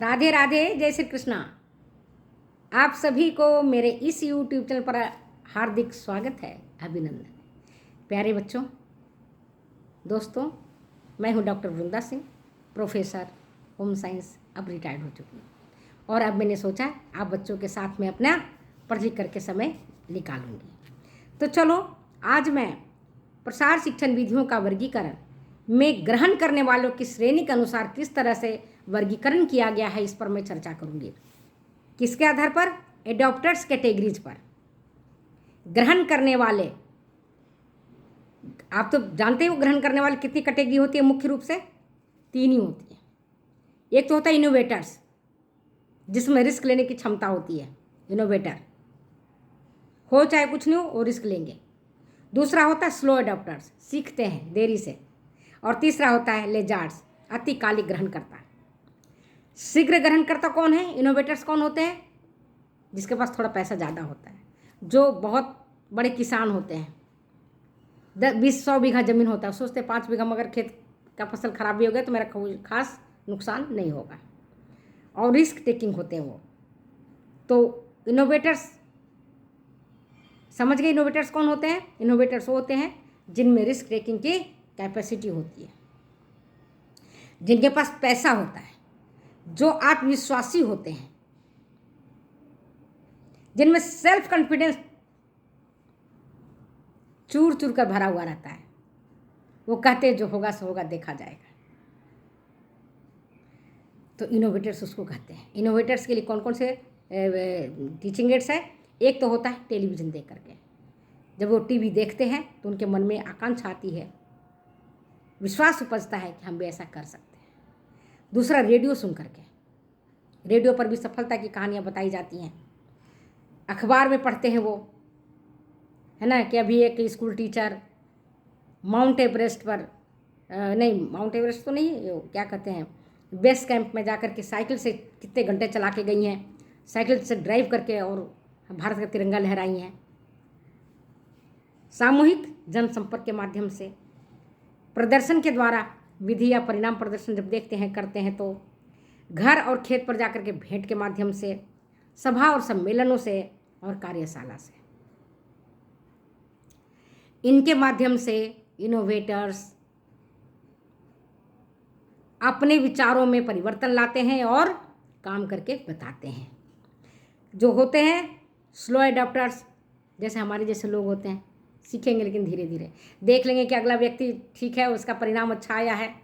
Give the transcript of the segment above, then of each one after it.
राधे राधे, जय श्री कृष्णा। आप सभी को मेरे इस YouTube चैनल पर हार्दिक स्वागत है, अभिनंदन। प्यारे बच्चों, दोस्तों, मैं हूं डॉक्टर वृंदा सिंह, प्रोफेसर होम साइंस। अब रिटायर्ड हो चुकी हूँ और अब मैंने सोचा आप बच्चों के साथ में अपना पढ़ लिख करके समय निकालूंगी। तो चलो, आज मैं प्रसार शिक्षण विधियों का वर्गीकरण में ग्रहण करने वालों की श्रेणी के अनुसार किस तरह से वर्गीकरण किया गया है, इस पर मैं चर्चा करूंगी। किसके आधार पर? एडॉप्टर्स कैटेगरीज पर। ग्रहण करने वाले, आप तो जानते हो ग्रहण करने वाले कितनी कैटेगरी होती है? मुख्य रूप से 3 ही होती है। एक तो होता है इनोवेटर्स, जिसमें रिस्क लेने की क्षमता होती है। इनोवेटर हो चाहे कुछ नहीं हो, वो रिस्क लेंगे। दूसरा होता है स्लो एडॉप्टर्स, सीखते हैं देरी से। और तीसरा होता है लेजार्ड्स, अतिकालिक ग्रहणकर्ता। शीघ्र ग्रहणकर्ता कौन है? इनोवेटर्स कौन होते हैं? जिसके पास थोड़ा पैसा ज़्यादा होता है, जो बहुत बड़े किसान होते हैं। 20-100 बीघा ज़मीन होता है, सोचते 5 बीघा में अगर खेत का फसल खराब भी हो गया तो मेरा कोई खास नुकसान नहीं होगा, और रिस्क टेकिंग होते हैं वो। तो इनोवेटर्स समझ गए? इनोवेटर्स कौन होते हैं? इनोवेटर्स वो होते हैं जिनमें रिस्क टेकिंग की कैपेसिटी होती है, जिनके पास पैसा होता है, जो आत्मविश्वासी होते हैं, जिनमें सेल्फ कॉन्फिडेंस चूर चूर कर भरा हुआ रहता है। वो कहते हैं जो होगा सो होगा, देखा जाएगा। तो इनोवेटर्स उसको कहते हैं। इनोवेटर्स के लिए कौन कौन से टीचिंग एड्स है? एक तो होता है टेलीविज़न देख करके। जब वो टीवी देखते हैं तो उनके मन में आकांक्षा आती है, विश्वास उपजता है कि हम भी ऐसा कर सकते हैं। दूसरा, रेडियो सुन करके। रेडियो पर भी सफलता की कहानियाँ बताई जाती हैं। अखबार में पढ़ते हैं वो, है ना, कि अभी एक स्कूल टीचर माउंट एवरेस्ट पर माउंट एवरेस्ट तो नहीं, क्या कहते हैं, बेस कैंप में जाकर के साइकिल से कितने घंटे चला के गई हैं, साइकिल से ड्राइव करके, और भारत का तिरंगा लहराई हैं। सामूहिक जनसंपर्क के माध्यम से, प्रदर्शन के द्वारा, विधि या परिणाम प्रदर्शन जब देखते हैं करते हैं तो घर और खेत पर जाकर के भेंट के माध्यम से, सभा और सम्मेलनों से, और कार्यशाला से। इनके माध्यम से इनोवेटर्स अपने विचारों में परिवर्तन लाते हैं और काम करके बताते हैं। जो होते हैं स्लो एडॉप्टर्स, जैसे हमारे जैसे लोग होते हैं, सीखेंगे लेकिन धीरे धीरे। देख लेंगे कि अगला व्यक्ति ठीक है, उसका परिणाम अच्छा आया है।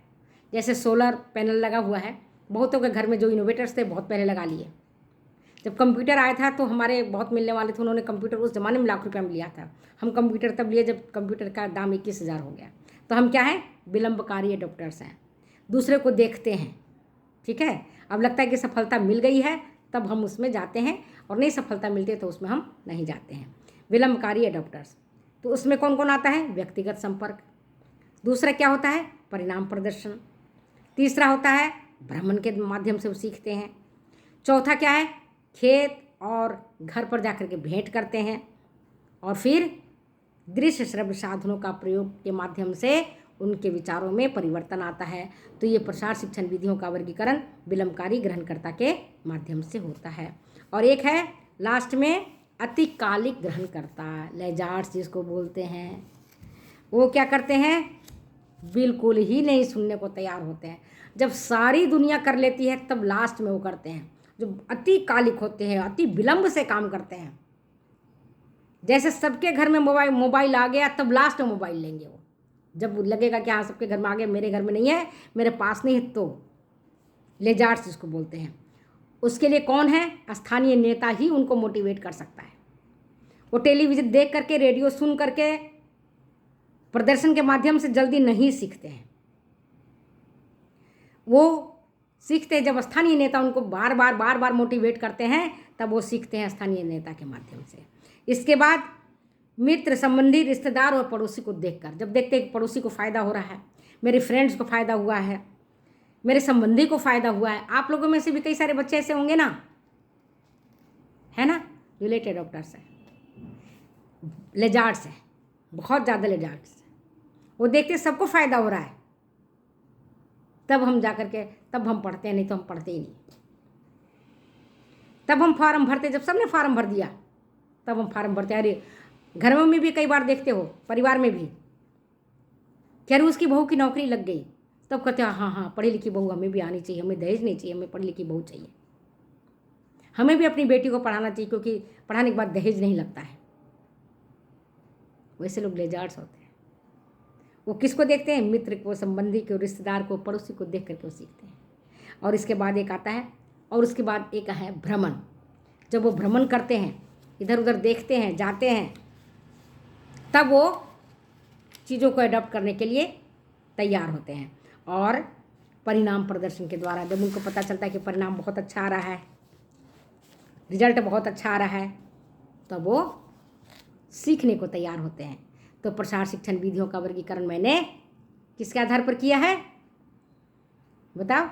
जैसे सोलर पैनल लगा हुआ है, बहुतों के घर में जो इनोवेटर्स थे बहुत पहले लगा लिए। जब कंप्यूटर आया था तो हमारे बहुत मिलने वाले थे, उन्होंने कंप्यूटर उस ज़माने में ₹1,00,000 में लिया था। हम कंप्यूटर तब लिए जब कंप्यूटर का दाम 21,000 हो गया। तो हम क्या हैं? विलंबकारी एडॉप्टर्स हैं, दूसरे को देखते हैं। ठीक है, अब लगता है कि सफलता मिल गई है तब हम उसमें जाते हैं, और नहीं सफलता मिलती है तो उसमें हम नहीं जाते हैं। विलंबकारी एडॉप्टर्स, तो उसमें कौन कौन आता है? व्यक्तिगत संपर्क। दूसरा क्या होता है? परिणाम प्रदर्शन। तीसरा होता है भ्रमण के माध्यम से वो सीखते हैं। चौथा क्या है? खेत और घर पर जाकर के भेंट करते हैं। और फिर दृश्य श्रव्य साधनों का प्रयोग के माध्यम से उनके विचारों में परिवर्तन आता है। तो ये प्रसार शिक्षण विधियों का वर्गीकरण विलंबकारी ग्रहणकर्ता के माध्यम से होता है। और एक है लास्ट में अतिकालिक ग्रहणकर्ता, लेजार्ड्स जिसको बोलते हैं। वो क्या करते हैं? बिल्कुल ही नहीं सुनने को तैयार होते हैं। जब सारी दुनिया कर लेती है तब लास्ट में वो करते हैं। जो अतिकालिक होते हैं, अति विलंब से काम करते हैं। जैसे सबके घर में मोबाइल आ गया तब लास्ट में मोबाइल लेंगे वो। जब लगेगा कि हाँ सबके घर में आ गया, मेरे घर में नहीं है, मेरे पास नहीं है, तो लेजार्ड्स जिसको बोलते हैं। उसके लिए कौन है? स्थानीय नेता ही उनको मोटिवेट कर सकता है। वो टेलीविज़न देख करके, रेडियो सुन करके, प्रदर्शन के माध्यम से जल्दी नहीं सीखते हैं। वो सीखते हैं जब स्थानीय नेता उनको बार बार मोटिवेट करते हैं, तब वो सीखते हैं स्थानीय नेता के माध्यम से। इसके बाद मित्र, संबंधी, रिश्तेदार और पड़ोसी को देखकर, जब देखते हैं कि पड़ोसी को फ़ायदा हो रहा है, मेरे फ्रेंड्स को फ़ायदा हुआ है, मेरे संबंधी को फ़ायदा हुआ है। आप लोगों में से भी कई सारे बच्चे ऐसे होंगे ना, है ना, रिलेटेड डॉक्टर्स हैं, लेजार्ड्स हैं, बहुत ज़्यादा लेजार्ड्स हैं। वो देखते सबको फ़ायदा हो रहा है, तब हम जा कर के तब हम पढ़ते हैं, नहीं तो हम पढ़ते ही नहीं। तब हम फॉर्म भरते, जब सबने फॉर्म भर दिया तब हम फॉर्म भरते। अरे घरों में भी कई बार देखते हो, परिवार में भी, कि अरे उसकी बहू की नौकरी लग गई, तब कहते हैं हाँ हाँ पढ़ी लिखी बहू हमें भी आनी चाहिए, हमें दहेज नहीं चाहिए, हमें पढ़ी लिखी बहू चाहिए, हमें भी अपनी बेटी को पढ़ाना चाहिए क्योंकि पढ़ाने के बाद दहेज नहीं लगता है। वैसे लोग लेजार्ड्स होते हैं। वो किसको देखते हैं? मित्र को, संबंधी को, रिश्तेदार को, पड़ोसी को देख करके वो सीखते हैं। और इसके बाद एक आता है, और उसके बाद एक है भ्रमण। जब वो भ्रमण करते हैं, इधर उधर देखते हैं, जाते हैं, तब वो चीज़ों को अडॉप्ट करने के लिए तैयार होते हैं। और परिणाम प्रदर्शन के द्वारा जब उनको पता चलता है कि परिणाम बहुत अच्छा आ रहा है, रिजल्ट बहुत अच्छा आ रहा है, तब वो सीखने को तैयार होते हैं। तो प्रसार शिक्षण विधियों का वर्गीकरण मैंने किसके आधार पर किया है बताओ?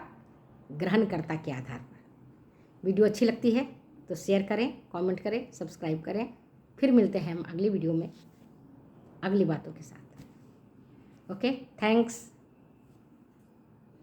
ग्रहणकर्ता के आधार पर। वीडियो अच्छी लगती है तो शेयर करें, कमेंट करें, सब्सक्राइब करें। फिर मिलते हैं हम अगली वीडियो में अगली बातों के साथ। Okay, thanks.